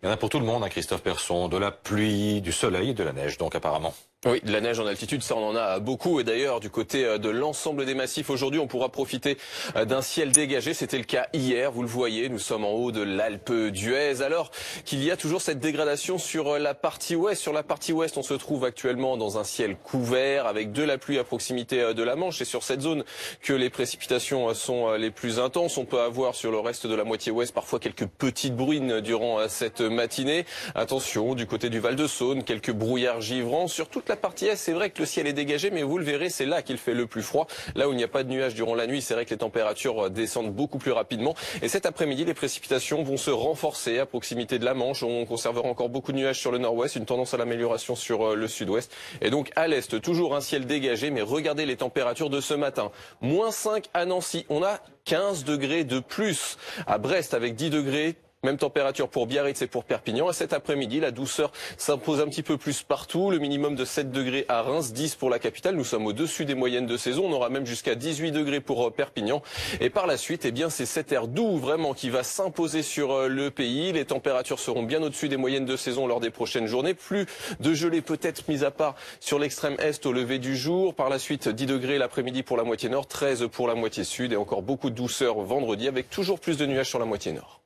Il y en a pour tout le monde, hein, Christophe Persson, de la pluie, du soleil et de la neige, donc apparemment. Oui, de la neige en altitude, ça on en a beaucoup. Et d'ailleurs, du côté de l'ensemble des massifs, aujourd'hui, on pourra profiter d'un ciel dégagé. C'était le cas hier, vous le voyez, nous sommes en haut de l'Alpe d'Huez. Alors qu'il y a toujours cette dégradation sur la partie ouest. Sur la partie ouest, on se trouve actuellement dans un ciel couvert avec de la pluie à proximité de la Manche. Et sur cette zone que les précipitations sont les plus intenses. On peut avoir sur le reste de la moitié ouest parfois quelques petites bruines durant cette matinée. Attention, du côté du Val-de-Saône, quelques brouillards givrants. Sur toute la partie est, c'est vrai que le ciel est dégagé, mais vous le verrez, c'est là qu'il fait le plus froid. Là où il n'y a pas de nuages durant la nuit, c'est vrai que les températures descendent beaucoup plus rapidement. Et cet après-midi, les précipitations vont se renforcer à proximité de la Manche. On conservera encore beaucoup de nuages sur le nord-ouest, une tendance à l'amélioration sur le sud-ouest. Et donc à l'est, toujours un ciel dégagé, mais regardez les températures de ce matin. -5 à Nancy, on a 15 degrés de plus. À Brest avec 10 degrés. Même température pour Biarritz et pour Perpignan. Et cet après-midi, la douceur s'impose un petit peu plus partout. Le minimum de 7 degrés à Reims, 10 pour la capitale. Nous sommes au-dessus des moyennes de saison. On aura même jusqu'à 18 degrés pour Perpignan. Et par la suite, eh bien, c'est cet air doux vraiment qui va s'imposer sur le pays. Les températures seront bien au-dessus des moyennes de saison lors des prochaines journées. Plus de gelée peut-être mise à part sur l'extrême est au lever du jour. Par la suite, 10 degrés l'après-midi pour la moitié nord, 13 pour la moitié sud. Et encore beaucoup de douceur vendredi avec toujours plus de nuages sur la moitié nord.